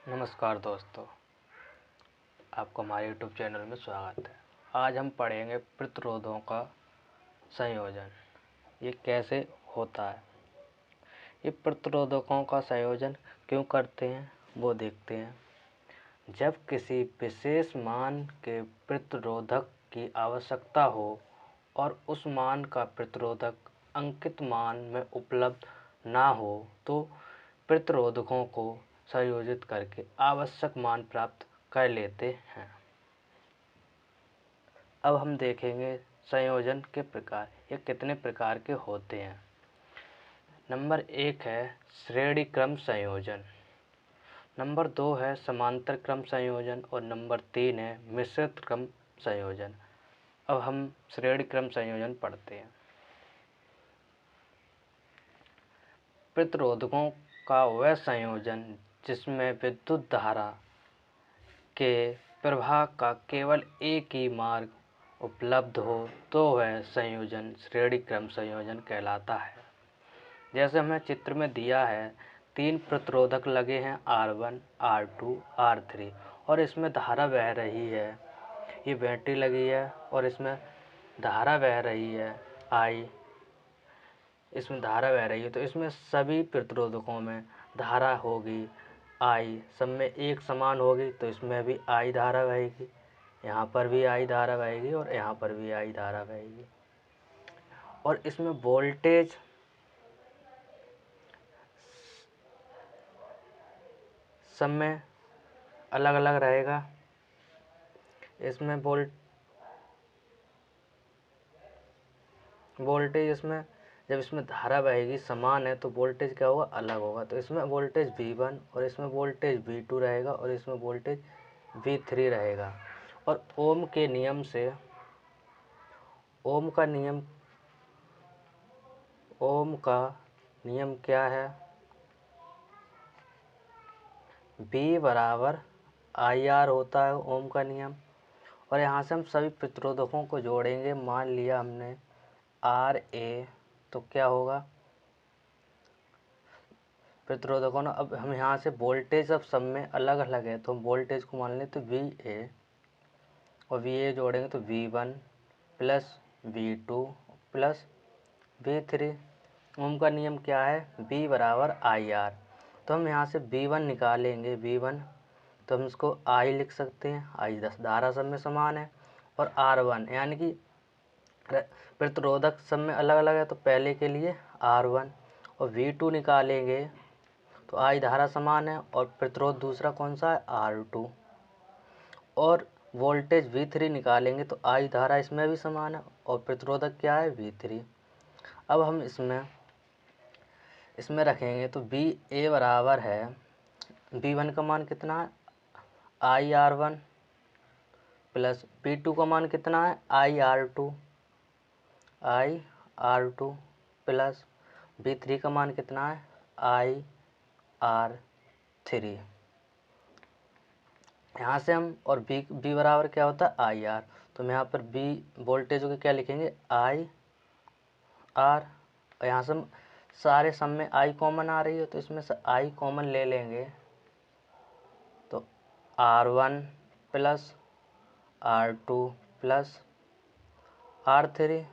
नमस्कार दोस्तों, आपको हमारे यूट्यूब चैनल में स्वागत है। आज हम पढ़ेंगे प्रतिरोधों का संयोजन। ये कैसे होता है, ये प्रतिरोधकों का संयोजन क्यों करते हैं वो देखते हैं। जब किसी विशेष मान के प्रतिरोधक की आवश्यकता हो और उस मान का प्रतिरोधक अंकित मान में उपलब्ध ना हो तो प्रतिरोधकों को संयोजित करके आवश्यक मान प्राप्त कर लेते हैं। अब हम देखेंगे संयोजन के प्रकार, ये कितने प्रकार के होते हैं। नंबर 1 है श्रेणी क्रम संयोजन, नंबर 2 है समांतर क्रम संयोजन और नंबर 3 है मिश्रित क्रम संयोजन। अब हम श्रेणी क्रम संयोजन पढ़ते हैं। प्रतिरोधकों का वह संयोजन जिसमें विद्युत धारा के प्रवाह का केवल एक ही मार्ग उपलब्ध हो तो वह संयोजन श्रेणी क्रम संयोजन कहलाता है। जैसे हमें चित्र में दिया है, 3 प्रतिरोधक लगे हैं R1, R2, R3 और इसमें धारा बह रही है। ये बैटरी लगी है और इसमें धारा बह रही है I, इसमें धारा बह रही है, तो इसमें सभी प्रतिरोधकों में धारा होगी I, सब में एक समान होगी, तो इसमें भी I धारा बहेगी, यहाँ पर भी I धारा बहेगी और यहाँ पर भी I धारा बहेगी। और इसमें वोल्टेज सब में अलग अलग रहेगा। इसमें वोल्टेज इसमें जब इसमें धारा बहेगी समान है तो वोल्टेज क्या होगा, अलग होगा। तो इसमें वोल्टेज V1 और इसमें वोल्टेज V2 रहेगा और इसमें वोल्टेज V3 रहेगा। और ओम के नियम से, ओम का नियम क्या है, V बराबर IR होता है ओम का नियम। और यहाँ से हम सभी प्रतिरोधकों को जोड़ेंगे। मान लिया हमने RA, तो क्या होगा प्रतिरोधकों ना, अब हम यहाँ से वोल्टेज अब सब में अलग अलग है तो हम वोल्टेज को मान लें तो VA और VA जोड़ेंगे तो V1 plus V2 plus V3। ओम का नियम क्या है, V बराबर IR। तो हम यहाँ से V1 निकालेंगे, V1 तो हम इसको I लिख सकते हैं, I 10 धारा सब में समान है। और R1 यानी कि प्रतिरोधक सब में अलग अलग है तो पहले के लिए R1 और V2 निकालेंगे तो I धारा समान है और प्रतिरोध दूसरा कौन सा है, R2। और वोल्टेज V3 निकालेंगे तो I धारा इसमें भी समान है और प्रतिरोधक क्या है, V3। अब हम इसमें रखेंगे तो VA बराबर है, V1 का मान कितना है, IR1 प्लस V2 का मान कितना है, IR2 प्लस V3 का मान कितना है, IR3। यहाँ से हम और B बराबर क्या होता है, IR। तो हम यहाँ पर B वोल्टेज को क्या लिखेंगे, IR। और यहाँ से हम सारे सम में I कॉमन आ रही है तो इसमें से I कॉमन ले लेंगे तो R1 plus R2 plus R3।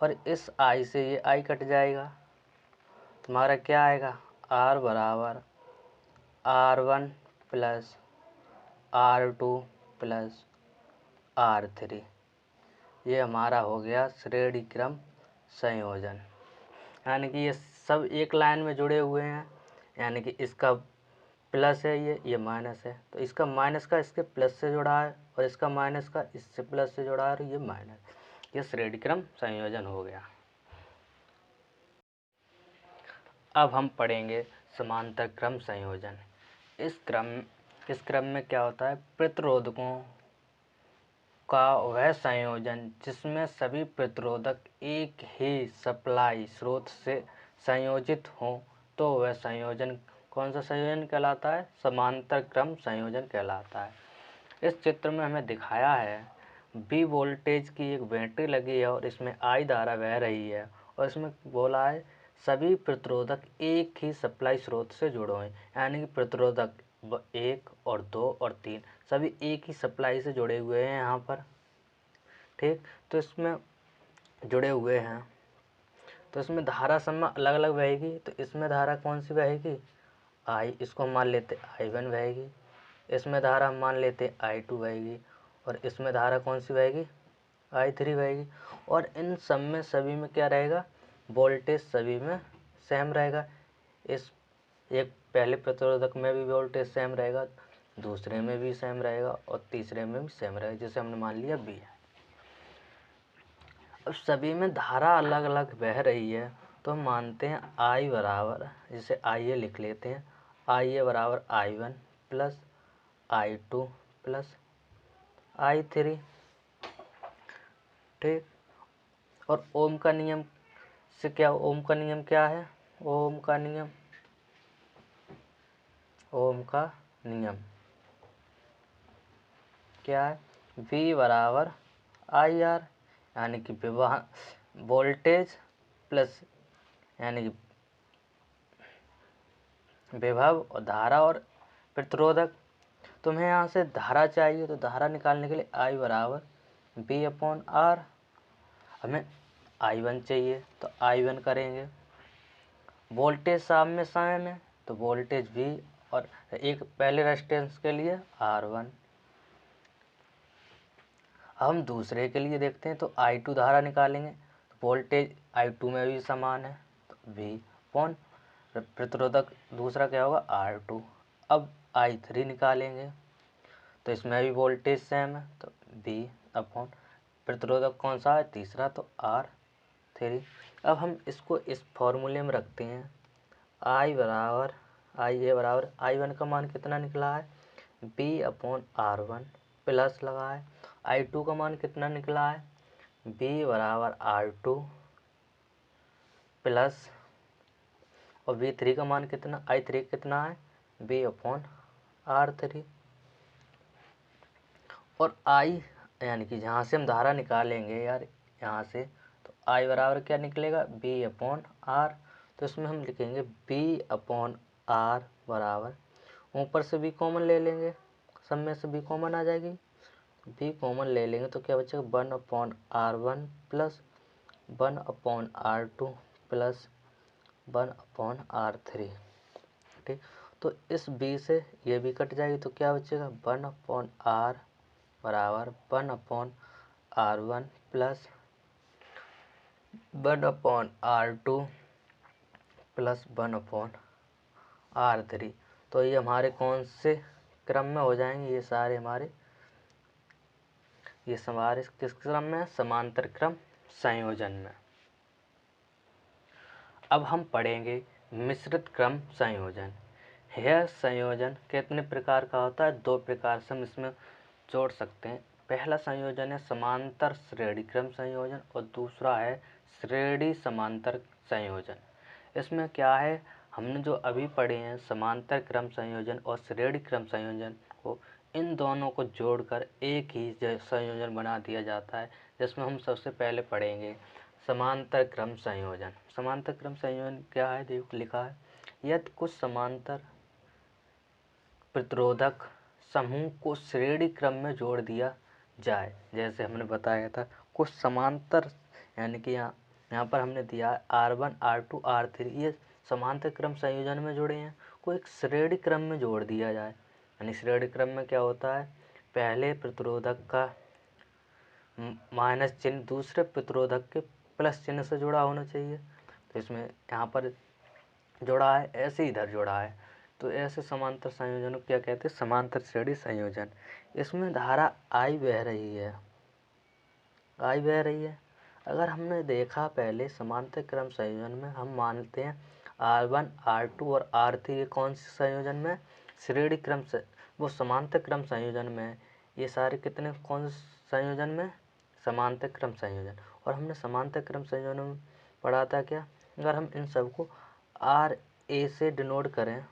और इस I से ये I कट जाएगा, तुम्हारा क्या आएगा, R बराबर R1 plus R2 plus R3। ये हमारा हो गया श्रेणी क्रम संयोजन। यानी कि ये सब एक लाइन में जुड़े हुए हैं, यानी कि इसका प्लस है, ये माइनस है, तो इसका माइनस का इसके प्लस से जुड़ा है और इसका माइनस का इससे प्लस से जुड़ा है और ये माइनस, ये श्रेणी क्रम संयोजन हो गया। अब हम पढ़ेंगे समांतर क्रम संयोजन। इस क्रम में क्या होता है, प्रतिरोधकों का वह संयोजन जिसमें सभी प्रतिरोधक एक ही सप्लाई स्रोत से संयोजित हों तो वह संयोजन कौन सा संयोजन कहलाता है, समांतर क्रम संयोजन कहलाता है। इस चित्र में हमें दिखाया है B वोल्टेज की एक बैटरी लगी है और इसमें I धारा बह रही है और इसमें बोला है सभी प्रतिरोधक एक ही सप्लाई स्रोत से जुड़े हुए हैं, यानी कि प्रतिरोधक 1 और 2 और 3 सभी एक ही सप्लाई से जुड़े हुए हैं यहाँ पर। ठीक, तो इसमें जुड़े हुए हैं, तो इसमें धारा समय अलग अलग बहेगी। तो इसमें धारा कौन सी बहेगी, इसको हम मान लेते I1 बहेगी। इसमें धारा हम मान लेते I2 बहेगी। और इसमें धारा कौन सी बहेगी, I3 बहेगी। और इन सब में सभी में क्या रहेगा, वोल्टेज सभी में सेम रहेगा। इस एक पहले प्रतिरोधक में भी वोल्टेज सेम रहेगा, दूसरे में भी सेम रहेगा और तीसरे में भी सेम रहेगा, जैसे हमने मान लिया B। अब सभी में धारा अलग अलग बह रही है, तो हम मानते हैं I बराबर, जिसे IA लिख लेते हैं, IA बराबर I1 plus I2 plus I3। ठीक, और ओम का नियम से क्या, ओम का नियम क्या है, ओम का नियम क्या है, V बराबर IR, यानी कि विभव वोल्टेज प्लस, यानी कि विभव और धारा और प्रतिरोधक। तुम्हें यहाँ से धारा चाहिए, तो धारा निकालने के लिए I बराबर V/R। हमें I1 चाहिए तो I1 करेंगे। वोल्टेज सामने सामने है, तो वोल्टेज V और एक पहले रेजिस्टेंस के लिए R1। हम दूसरे के लिए देखते हैं, तो I2 धारा निकालेंगे, तो वोल्टेज I2 में भी समान है, तो V प्रतिरोधक दूसरा क्या होगा, R2। अब I3 निकालेंगे, तो इसमें भी वोल्टेज सेम है, तो V/ प्रतिरोधक कौन सा है, तीसरा, तो R3। अब हम इसको इस फॉर्मूले में रखते हैं। IA बराबर I1 का मान कितना निकला है, B/R1 प्लस लगा है। I2 का मान कितना निकला है, B बराबर R2 प्लस, और V3 का मान कितना, I3 कितना है, B/R3। और I, यानी कि जहाँ से हम धारा निकालेंगे यार, यहाँ से, तो I बराबर क्या निकलेगा, B/R। तो इसमें हम लिखेंगे B/R बराबर, ऊपर से B कॉमन ले लेंगे, सब में से B कॉमन आ जाएगी, B कॉमन ले लेंगे तो क्या बचेगा, 1/R1 plus 1/R2 plus 1/R3। ठीक, तो इस B से ये भी कट जाएगी, तो क्या बचेगा, 1/R बराबर 1/R1 plus 1/R2 plus 1/R3। तो ये हमारे कौन से क्रम में हो जाएंगे, ये सारे हमारे, ये हमारे किस क्रम में, समांतर क्रम संयोजन में। अब हम पढ़ेंगे मिश्रित क्रम संयोजन। यह संयोजन कितने प्रकार का होता है, दो प्रकार से हम इसमें जोड़ सकते हैं। पहला संयोजन है समांतर श्रेणी क्रम संयोजन और दूसरा है श्रेणी समांतर संयोजन। इसमें क्या है, हमने जो अभी पढ़े हैं समांतर क्रम संयोजन और श्रेणी क्रम संयोजन को, इन दोनों को जोड़कर एक ही संयोजन बना दिया जाता है, जिसमें हम सबसे पहले पढ़ेंगे समांतर क्रम संयोजन। समांतर क्रम संयोजन क्या है, देखो लिखा है, यदि कुछ समांतर प्रतिरोधक समूह को श्रेणी क्रम में जोड़ दिया जाए, जैसे हमने बताया था कुछ समांतर, यानी कि यहाँ पर हमने दिया R1 R2 R3, ये समांतर क्रम संयोजन में जुड़े हैं, को एक श्रेणी क्रम में जोड़ दिया जाए। यानी श्रेणी क्रम में क्या होता है, पहले प्रतिरोधक का माइनस चिन्ह दूसरे प्रतिरोधक के प्लस चिन्ह से जुड़ा होना चाहिए। तो इसमें यहाँ पर जुड़ा है, ऐसे इधर जुड़ा है, तो ऐसे समांतर संयोजन को क्या कहते हैं, समांतर श्रेणी संयोजन। इसमें धारा I बह रही है, I बह रही है। अगर हमने देखा पहले समांतर क्रम संयोजन में हम मानते हैं R1 R2 और R3 कौन से संयोजन में, श्रेणी क्रम से, वो समांतर क्रम संयोजन में, ये सारे कितने कौन से संयोजन में, समांतर क्रम संयोजन। और हमने समांतर क्रम संयोजन में पढ़ा था क्या, अगर हम इन सबको RA से डिनोट करें,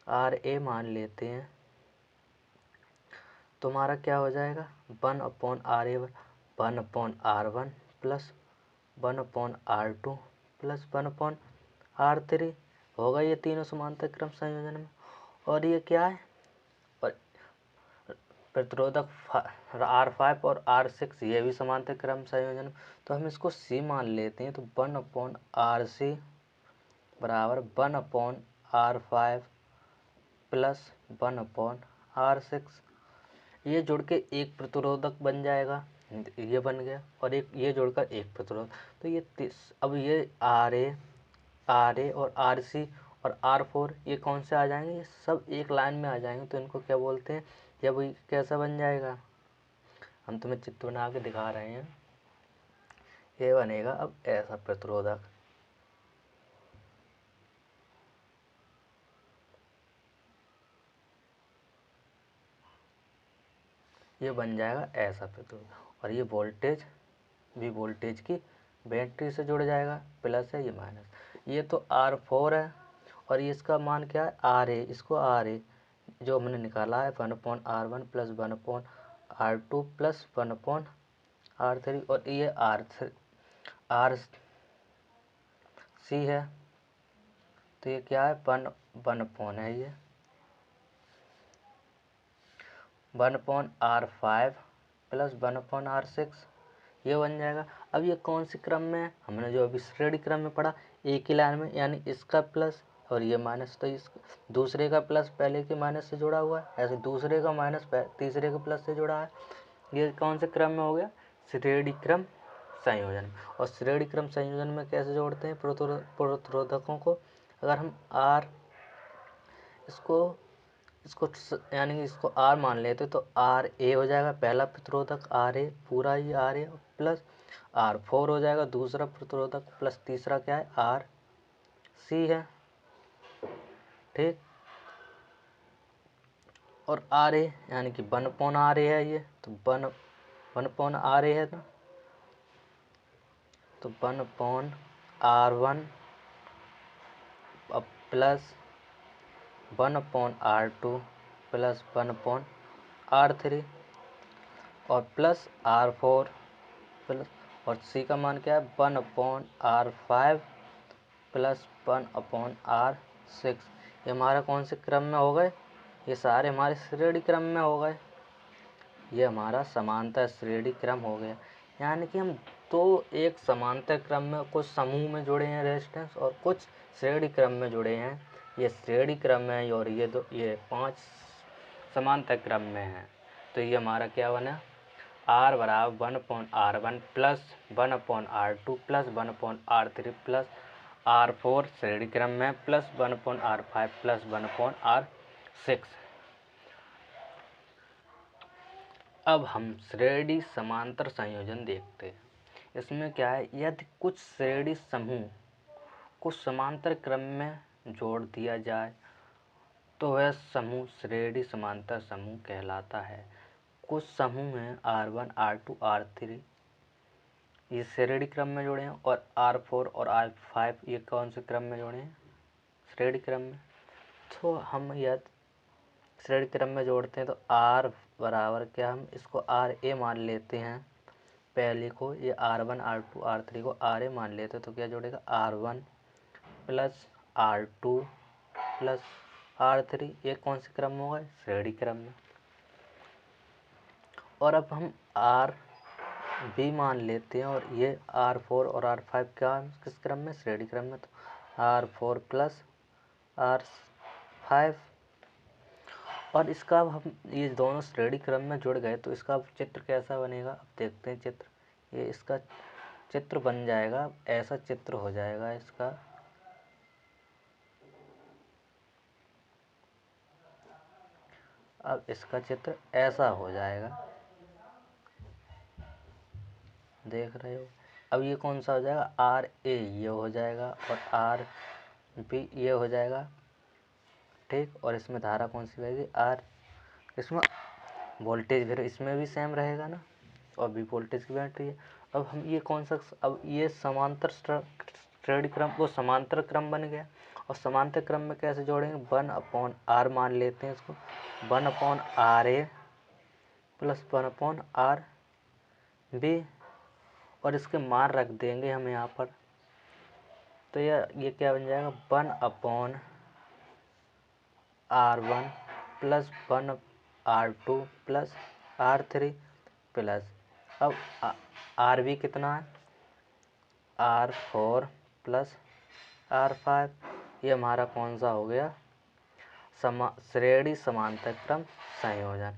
RA मान लेते हैं, तो हमारा क्या हो जाएगा, 1/RA 1/R1 plus 1/R2 plus 1/R3। R3 होगा ये तीनों समांतर क्रम संयोजन में। और ये क्या है, प्रतिरोधक R5 और R6 ये भी समांतर क्रम संयोजन में। तो हम इसको C मान लेते हैं। तो 1/RC बराबर 1/R5 प्लस 1/R6। ये जुड़ के एक प्रतिरोधक बन जाएगा, ये बन गया, और एक ये जुड़कर एक प्रतिरोध। तो ये अब ये RA और RC और R4 ये कौन से आ जाएंगे, ये सब एक लाइन में आ जाएंगे। तो इनको क्या बोलते हैं, ये वही कैसा बन जाएगा, हम तुम्हें चित्र बना के दिखा रहे हैं। ये बनेगा अब ऐसा प्रतिरोधक, ये बन जाएगा ऐसा प्रतिरोधक। और ये वोल्टेज भी वोल्टेज की बैटरी से जुड़ जाएगा, प्लस है ये माइनस। ये तो R4 है और ये इसका मान क्या है RA, इसको RA जो हमने निकाला है 1/R1 plus 1/R2 plus 1/R3। और ये RC है, तो ये क्या है 1/1 है, ये 1/R5 प्लस 1/R6 ये बन जाएगा। अब ये कौन सी क्रम में है, हमने जो अभी श्रेणी क्रम में पढ़ा, एक ही लाइन में, यानी इसका प्लस और ये माइनस। तो इस दूसरे का प्लस पहले के माइनस से जुड़ा हुआ है, ऐसे दूसरे का माइनस तीसरे के प्लस से जुड़ा है। ये कौन से क्रम में हो गया, श्रेणी क्रम संयोजन। और श्रेणी क्रम संयोजन में कैसे जोड़ते हैं प्रतिरोधकों को, अगर हम R इसको यानी कि इसको R मान लेते तो RA हो जाएगा पहला प्रतिरोधक, RA पूरा ही RA प्लस R4 हो जाएगा दूसरा प्रतिरोधक, प्लस तीसरा क्या है RC है, ठीक। और RA यानी कि 1/RA है ये, तो 1/RA है, तो 1/R1 plus 1/R2 plus 1/R3 और प्लस R4 प्लस, और C का मान क्या है 1/R5 प्लस 1/R6। ये हमारा कौन से क्रम में हो गए, ये सारे हमारे श्रेणी क्रम में हो गए। ये हमारा समांतर श्रेणी क्रम हो गया, यानी कि हम तो एक समांतर क्रम में कुछ समूह में जुड़े हैं रेजिस्टेंस, और कुछ श्रेणी क्रम में जुड़े हैं। ये श्रेणी क्रम में है और ये 5 समांतर क्रम में है। तो ये हमारा क्या बना, R बराबर 1/R1 plus 1/R2 plus 1/R3 plus R4 श्रेणी क्रम में प्लस 1/R5 प्लस 1/R6। अब हम श्रेणी समांतर संयोजन देखते हैं। इसमें क्या है, यदि कुछ श्रेणी समूह कुछ समांतर क्रम में जोड़ दिया जाए तो वह समूह श्रेणी समांतर समूह कहलाता है। कुछ समूह हैं R1 R2 R3 ये श्रेणी क्रम में जुड़े हैं, और R4 और R5 ये कौन से क्रम में जुड़े हैं, श्रेणी क्रम में। तो हम यदि श्रेणी क्रम में जोड़ते हैं तो R बराबर क्या, हम इसको RA मान लेते हैं पहले को, ये R1 R2 R3 को RA मान लेते हैं। तो क्या जोड़ेगा R1 plus R2 plus R3, ये कौन से क्रम में होगा, श्रेणी क्रम में। और अब हम RB मान लेते हैं, और ये R4 और R5 क्या किस क्रम में, श्रेणी क्रम में। तो R4 प्लस R5, और इसका अब हम ये दोनों श्रेणी क्रम में जुड़ गए तो इसका चित्र कैसा बनेगा, अब देखते हैं चित्र। ये इसका चित्र बन जाएगा, ऐसा चित्र हो जाएगा इसका। अब इसका चित्र ऐसा हो जाएगा, देख रहे हो। अब ये कौन सा हो जाएगा, RA ये हो जाएगा और RB ये हो जाएगा, ठीक। और इसमें धारा कौन सी रहेगी, इसमें वोल्टेज फिर इसमें भी सेम रहेगा ना, और भी वोल्टेज की बैटरी है। अब हम ये कौन सा, अब ये समांतर श्रेणी क्रम वो समांतर क्रम बन गया। और समांतर क्रम में कैसे जोड़ेंगे, 1/R मान लेते हैं इसको, 1/RA प्लस 1/RB, और इसके मान रख देंगे हम यहाँ पर तो ये क्या बन जाएगा 1/R1 plus 1/R2 plus R3 plus, अब RB कितना है R4 प्लस R5। ये हमारा कौन सा हो गया श्रेणी समांतर क्रम संयोजन।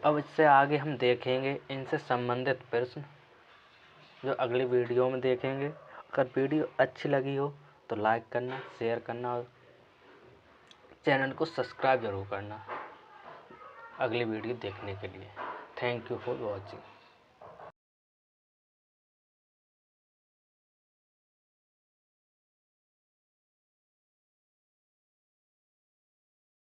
अब इससे आगे हम देखेंगे इनसे संबंधित प्रश्न जो अगली वीडियो में देखेंगे। अगर वीडियो अच्छी लगी हो तो लाइक करना, शेयर करना और चैनल को सब्सक्राइब जरूर करना अगली वीडियो देखने के लिए। Thank you for watching.